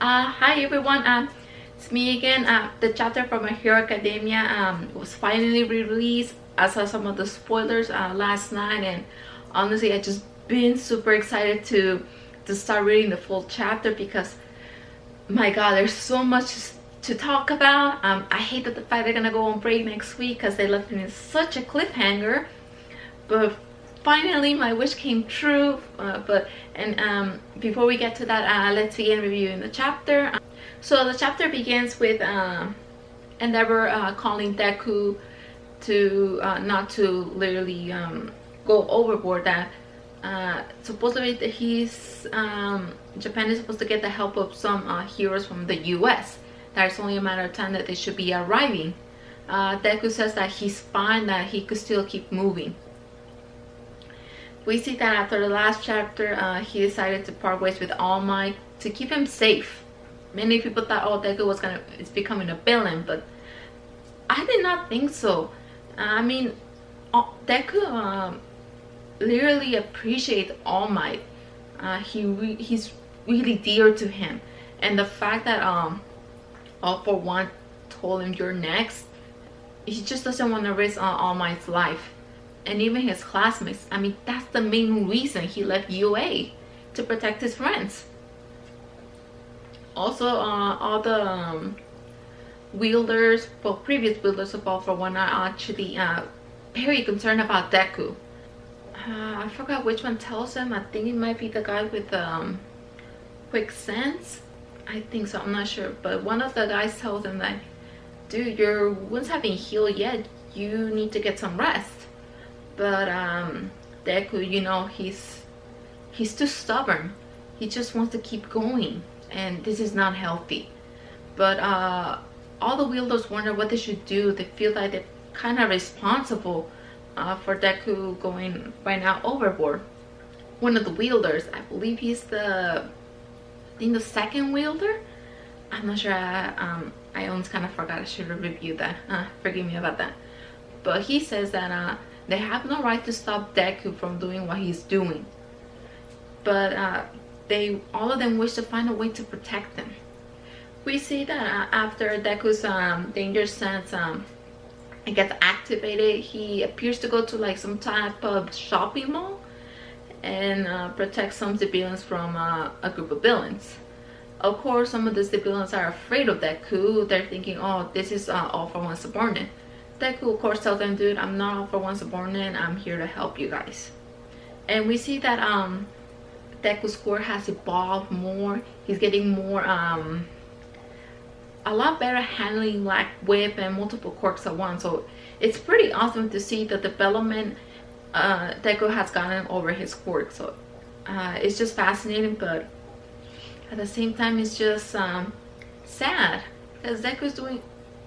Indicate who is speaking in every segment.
Speaker 1: Hi everyone, it's me again. The chapter from My Hero Academia was finally released. I saw some of the spoilers last night, and honestly I just been super excited to start reading the full chapter because my god, there's so much to talk about. I hate that the fact they're gonna go on break next week because they left me in such a cliffhanger, but finally my wish came true. Before we get to that, let's begin reviewing the chapter. So the chapter begins with Endeavor calling Deku to not to literally go overboard. That supposedly he's Japan is supposed to get the help of some heroes from the US. That it's only a matter of time that they should be arriving. Deku says that he's fine, that he could still keep moving. We see that after the last chapter, he decided to part ways with All Might to keep him safe. Many people thought, oh, Deku is becoming a villain, but I did not think so. I mean, Deku literally appreciates All Might. He's really dear to him, and the fact that All for One told him you're next, he just doesn't want to risk All Might's life. And even his classmates, I mean, that's the main reason he left UA, to protect his friends. Also, all the wielders, well, previous wielders of All for One are actually very concerned about Deku. I forgot which one tells him. I think it might be the guy with quick sense. I think so, I'm not sure. But one of the guys tells him that, dude, your wounds haven't healed yet. You need to get some rest. But Deku, you know, he's too stubborn. He just wants to keep going, and this is not healthy. But all the wielders wonder what they should do. They feel like they're kind of responsible for Deku going right now overboard. One of the wielders, I believe he's the second wielder. I'm not sure. I almost kind of forgot. I should have reviewed that. Forgive me about that. But he says that they have no right to stop Deku from doing what he's doing, but all of them wish to find a way to protect him. We see that after Deku's danger sense it gets activated, he appears to go to like some type of shopping mall and protect some civilians from a group of villains. Of course, some of the civilians are afraid of Deku. They're thinking, oh, this is All for One subordinate. Deku, of course, tells them, dude, I'm not All for One subordinate. I'm here to help you guys. And we see that Deku's score has evolved more. He's getting more, a lot better handling like whip and multiple quirks at once. So it's pretty awesome to see the development Deku has gotten over his quirk. So it's just fascinating, but at the same time, it's just sad because Deku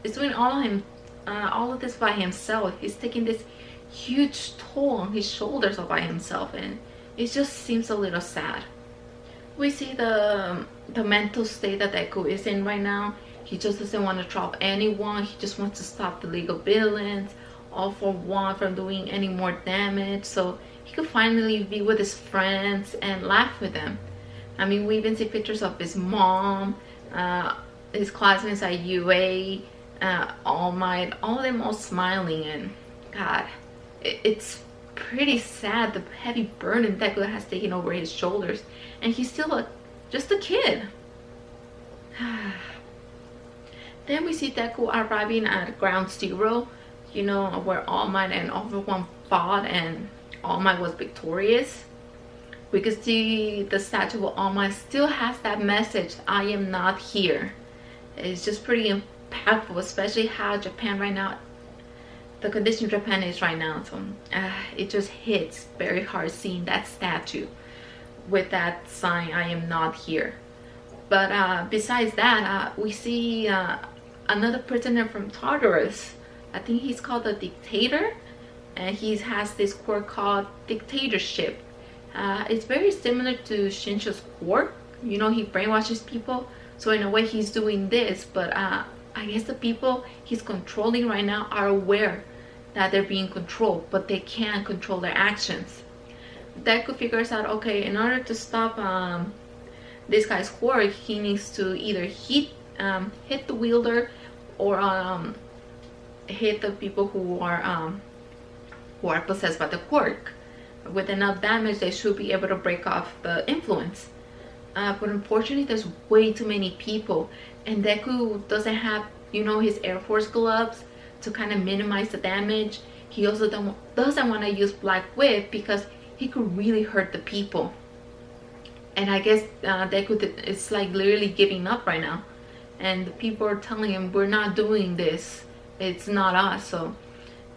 Speaker 1: is doing all of this by himself. He's taking this huge toll on his shoulders all by himself, and it just seems a little sad. We see the mental state that Deku is in right now. He just doesn't want to drop anyone. He just wants to stop the League of Villains, All for One, from doing any more damage, so he could finally be with his friends and laugh with them. I mean, we even see pictures of his mom, his classmates at UA, All Might, all of them all smiling, and god, it's pretty sad, the heavy burden Deku has taken over his shoulders, and he's still just a kid. Then we see Deku arriving at Ground Zero, you know, where All Might and All for One fought and All Might was victorious. We can see the statue of All Might still has that message, I am not here. It's just pretty impactful, especially how Japan right now, the condition Japan is right now. So it just hits very hard seeing that statue with that sign, I am not here. But besides that, we see another prisoner from Tartarus. I think he's called the Dictator, and he has this quirk called Dictatorship. It's very similar to Shincho's quirk. You know, he brainwashes people, so in a way he's doing this, but I guess the people he's controlling right now are aware that they're being controlled, but they can't control their actions. Deku figures out, okay, in order to stop this guy's quirk, he needs to either hit the wielder or hit the people who are possessed by the quirk. With enough damage, they should be able to break off the influence. But unfortunately, there's way too many people, and Deku doesn't have, you know, his Air Force gloves to kind of minimize the damage. He also doesn't want to use Black Whip because he could really hurt the people. And I guess Deku is like literally giving up right now, and the people are telling him, we're not doing this, it's not us. So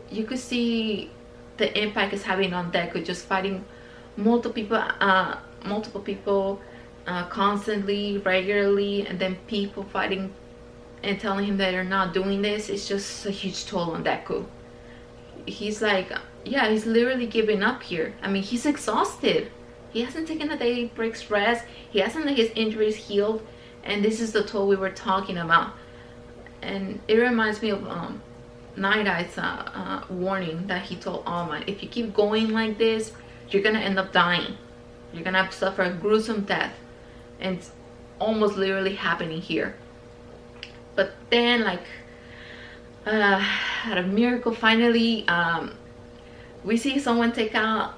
Speaker 1: you could see the impact it's having on Deku, just fighting multiple people constantly, regularly, and then people fighting and telling him that they're not doing this. It's just a huge toll on Deku. He's like, yeah, he's literally giving up here. I mean, he's exhausted. He hasn't taken a day break's rest. He hasn't let his injuries healed, and this is the toll we were talking about. And it reminds me of Night Eye's warning that he told All Might: if you keep going like this, you're gonna end up dying. You're gonna suffer a gruesome death, and it's almost literally happening here. But then, like, at a miracle, finally, we see someone take down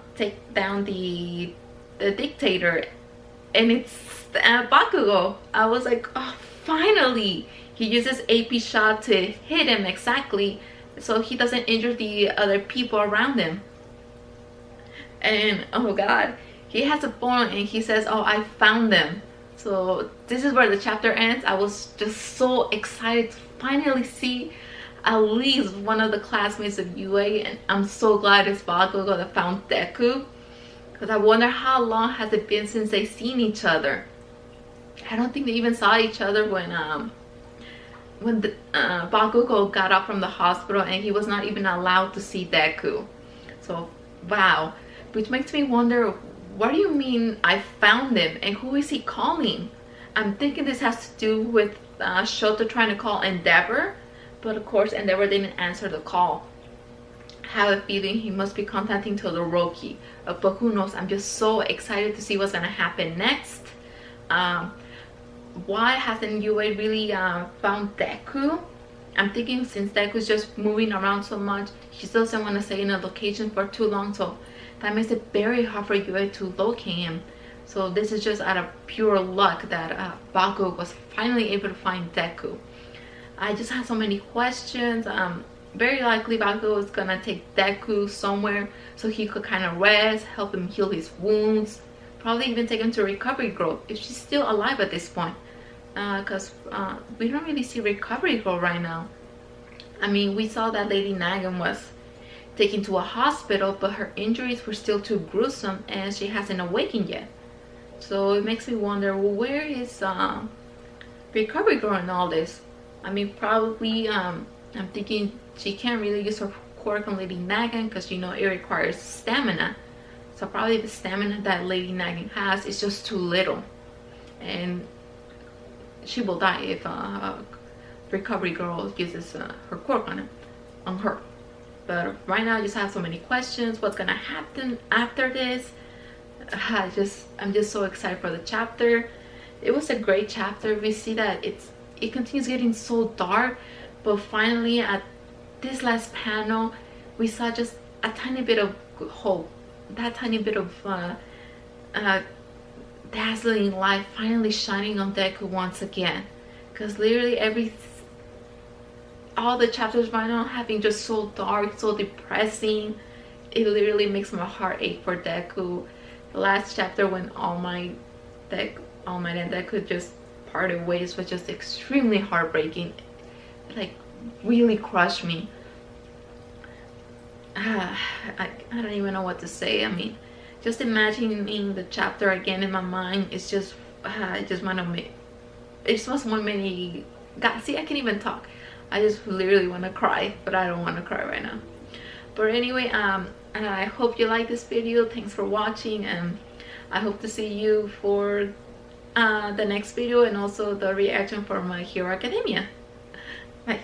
Speaker 1: the dictator, and it's Bakugo. I was like, oh, finally! He uses AP shot to hit him exactly so he doesn't injure the other people around him. And oh god, he has a point and he says, oh, I found them. So this is where the chapter ends. I was just so excited to finally see at least one of the classmates of UA, and I'm so glad it's Bakugo that found Deku, because I wonder how long has it been since they've seen each other. I don't think they even saw each other when Bakugo got up from the hospital, and he was not even allowed to see Deku. So wow, which makes me wonder, what do you mean I found him, and who is he calling? I'm thinking this has to do with Shoto trying to call Endeavor, but of course Endeavor didn't answer the call. I have a feeling he must be contacting Todoroki, but who knows. I'm just so excited to see what's gonna happen next. Why hasn't UA really found Deku? I'm thinking since Deku's just moving around so much, he doesn't want to stay in a location for too long, so that makes it very hard for UA to locate him. So this is just out of pure luck that Bakugo was finally able to find Deku. I just have so many questions. Very likely Bakugo is gonna take Deku somewhere so he could kind of rest, help him heal his wounds, probably even take him to Recovery Grove if she's still alive at this point, because we don't really see Recovery Grove right now. I mean, we saw that Lady Nagan was taken to a hospital, but her injuries were still too gruesome and she hasn't awakened yet. So it makes me wonder, well, where is Recovery Grove in all this? I mean, probably I'm thinking she can't really use her quirk on Lady Nagan because, you know, it requires stamina. So probably the stamina that Lady Nagan has is just too little, and she will die if Recovery Girl uses her quirk on her. But right now I just have so many questions. What's gonna happen after this? I'm just so excited for the chapter. It was a great chapter. We see that it continues getting so dark, but finally at this last panel we saw just a tiny bit of hope, that tiny bit of dazzling light finally shining on Deku once again. Because literally all the chapters right now have been just so dark, so depressing. It literally makes my heart ache for Deku. The last chapter when All Might and Deku just parted ways was just extremely heartbreaking. It, like, really crushed me. I don't even know what to say. I mean, just imagining the chapter again in my mind, it's just it just was one many. God, see, I can't even talk. I just literally want to cry, but I don't want to cry right now. But anyway, I hope you like this video. Thanks for watching, and I hope to see you for the next video and also the reaction for My Hero Academia. Bye.